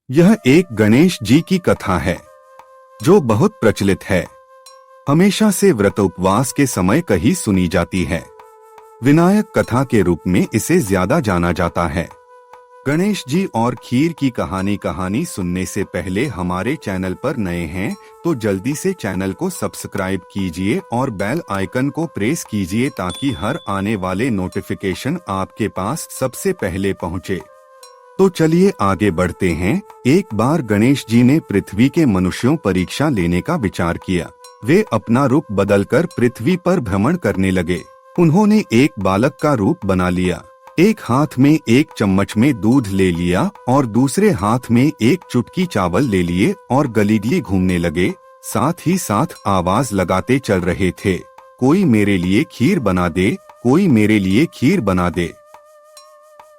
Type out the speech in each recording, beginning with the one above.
यह एक गणेश जी की कथा है जो बहुत प्रचलित है। हमेशा से व्रत उपवास के समय कही सुनी जाती है। विनायक कथा के रूप में इसे ज्यादा जाना जाता है। गणेश जी और खीर की कहानी सुनने से पहले हमारे चैनल पर नए हैं तो जल्दी से चैनल को सब्सक्राइब कीजिए और बेल आइकन को प्रेस कीजिए ताकि हर आने वाले नोटिफिकेशन आपके पास सबसे पहले पहुंचे। तो चलिए आगे बढ़ते हैं। एक बार गणेश जी ने पृथ्वी के मनुष्यों परीक्षा लेने का विचार किया। वे अपना रूप बदलकर पृथ्वी पर भ्रमण करने लगे। उन्होंने एक बालक का रूप बना लिया। एक हाथ में एक चम्मच में दूध ले लिया और दूसरे हाथ में एक चुटकी चावल ले लिए और गली गली घूमने लगे। साथ ही साथ आवाज लगाते चल रहे थे, कोई मेरे लिए खीर बना दे, कोई मेरे लिए खीर बना दे।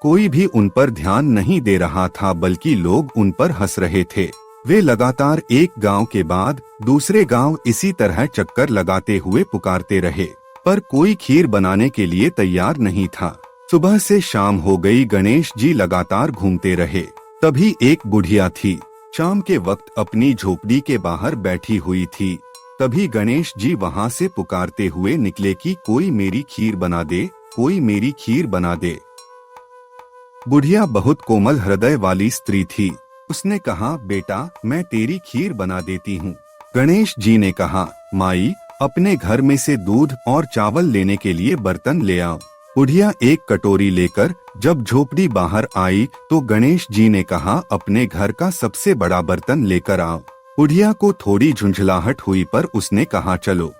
कोई भी उन पर ध्यान नहीं दे रहा था, बल्कि लोग उन पर हंस रहे थे। वे लगातार एक गांव के बाद दूसरे गांव इसी तरह चक्कर लगाते हुए पुकारते रहे, पर कोई खीर बनाने के लिए तैयार नहीं था। सुबह से शाम हो गई, गणेश जी लगातार घूमते रहे। तभी एक बुढ़िया थी, शाम के वक्त अपनी झोपड़ी के बाहर बैठी हुई थी। तभी गणेश जी वहां से पुकारते हुए निकले कि कोई मेरी खीर बना दे, कोई मेरी खीर बना दे। बुढ़िया बहुत कोमल हृदय वाली स्त्री थी। उसने कहा, बेटा मैं तेरी खीर बना देती हूँ। गणेश जी ने कहा, माई अपने घर में से दूध और चावल लेने के लिए बर्तन ले आओ। बुढ़िया एक कटोरी लेकर जब झोपड़ी बाहर आई तो गणेश जी ने कहा, अपने घर का सबसे बड़ा बर्तन लेकर आओ। बुढ़िया को थोड़ी झुंझलाहट हुई, पर उसने कहा, चलो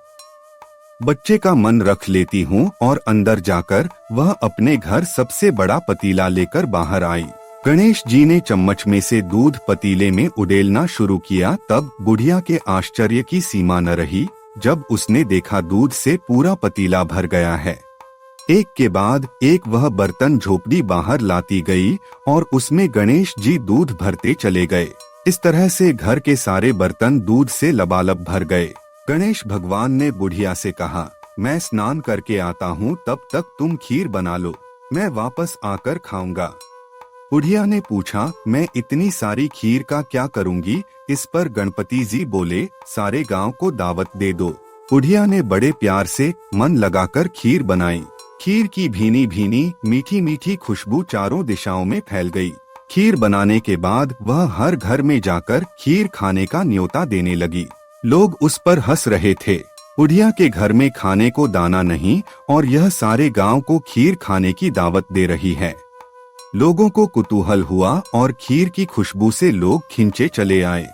बच्चे का मन रख लेती हूँ, और अंदर जाकर वह अपने घर सबसे बड़ा पतीला लेकर बाहर आई। गणेश जी ने चम्मच में से दूध पतीले में उडेलना शुरू किया। तब बुढ़िया के आश्चर्य की सीमा न रही जब उसने देखा दूध से पूरा पतीला भर गया है। एक के बाद एक वह बर्तन झोपड़ी बाहर लाती गई और उसमें गणेश जी दूध भरते चले गए। इस तरह से घर के सारे बर्तन दूध से लबालब भर गए। गणेश भगवान ने बुढ़िया से कहा, मैं स्नान करके आता हूँ, तब तक तुम खीर बना लो, मैं वापस आकर खाऊंगा। बुढ़िया ने पूछा, मैं इतनी सारी खीर का क्या करूंगी? इस पर गणपति जी बोले, सारे गांव को दावत दे दो। बुढ़िया ने बड़े प्यार से मन लगाकर खीर बनाई। खीर की भीनी भीनी मीठी मीठी खुशबू चारों दिशाओं में फैल गई। खीर बनाने के बाद वह हर घर में जाकर खीर खाने का न्योता देने लगी। लोग उस पर हंस रहे थे। बुढ़िया के घर में खाने को दाना नहीं और यह सारे गांव को खीर खाने की दावत दे रही है। लोगों को कुतूहल हुआ और खीर की खुशबू से लोग खिंचे चले आए।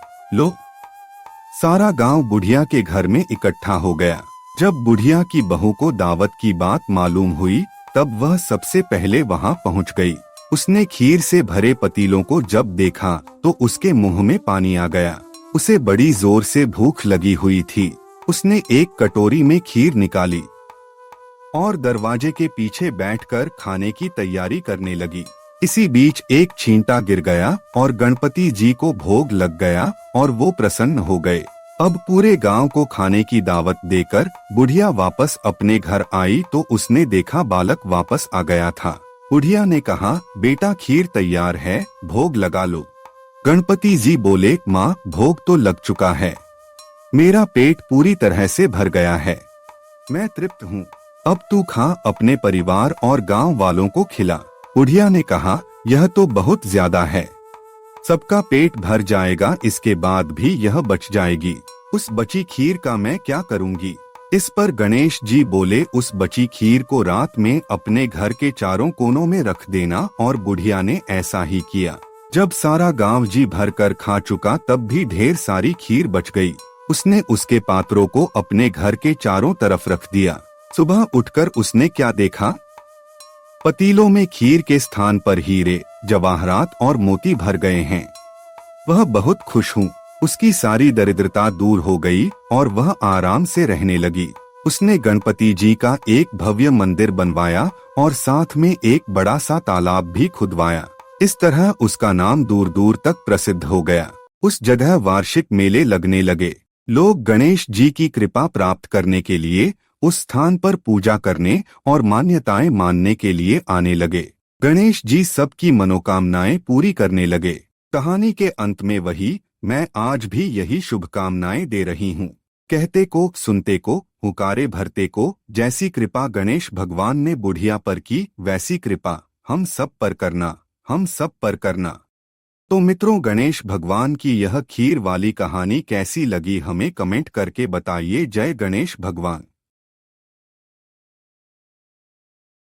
सारा गांव बुढ़िया के घर में इकट्ठा हो गया। जब बुढ़िया की बहू को दावत की बात मालूम हुई तब वह सबसे पहले वहां पहुंच गई। उसने खीर से भरे पतीलों को जब देखा तो उसके मुंह में पानी आ गया। उसे बड़ी जोर से भूख लगी हुई थी। उसने एक कटोरी में खीर निकाली और दरवाजे के पीछे बैठकर खाने की तैयारी करने लगी। इसी बीच एक छींटा गिर गया और गणपति जी को भोग लग गया और वो प्रसन्न हो गए। अब पूरे गांव को खाने की दावत देकर बुढ़िया वापस अपने घर आई तो उसने देखा बालक वापस आ गया था। बुढ़िया ने कहा, बेटा खीर तैयार है, भोग लगा लो। गणपति जी बोले, माँ भोग तो लग चुका है, मेरा पेट पूरी तरह से भर गया है, मैं तृप्त हूँ, अब तू खा, अपने परिवार और गांव वालों को खिला। बुढ़िया ने कहा, यह तो बहुत ज्यादा है, सबका पेट भर जाएगा, इसके बाद भी यह बच जाएगी, उस बची खीर का मैं क्या करूँगी? इस पर गणेश जी बोले, उस बची खीर को रात में अपने घर के चारों कोनों में रख देना। और बुढ़िया ने ऐसा ही किया। जब सारा गांव जी भर कर खा चुका तब भी ढेर सारी खीर बच गई। उसने उसके पात्रों को अपने घर के चारों तरफ रख दिया। सुबह उठकर उसने क्या देखा? पतीलों में खीर के स्थान पर हीरे, जवाहरात और मोती भर गए हैं। वह बहुत खुश हूँ, उसकी सारी दरिद्रता दूर हो गई और वह आराम से रहने लगी। उसने गणपति जी का एक भव्य मंदिर बनवाया और साथ में एक बड़ा सा तालाब भी खुदवाया। इस तरह उसका नाम दूर दूर तक प्रसिद्ध हो गया। उस जगह वार्षिक मेले लगने लगे। लोग गणेश जी की कृपा प्राप्त करने के लिए उस स्थान पर पूजा करने और मान्यताएं मानने के लिए आने लगे। गणेश जी सबकी मनोकामनाएं पूरी करने लगे। कहानी के अंत में वही मैं आज भी यही शुभकामनाएं दे रही हूँ। कहते को सुनते को, हुकारे भरते को। जैसी कृपा गणेश भगवान ने बुढ़िया पर की, वैसी कृपा हम सब पर करना, हम सब पर करना। तो मित्रों, गणेश भगवान की यह खीर वाली कहानी कैसी लगी हमें कमेंट करके बताइए। जय गणेश भगवान।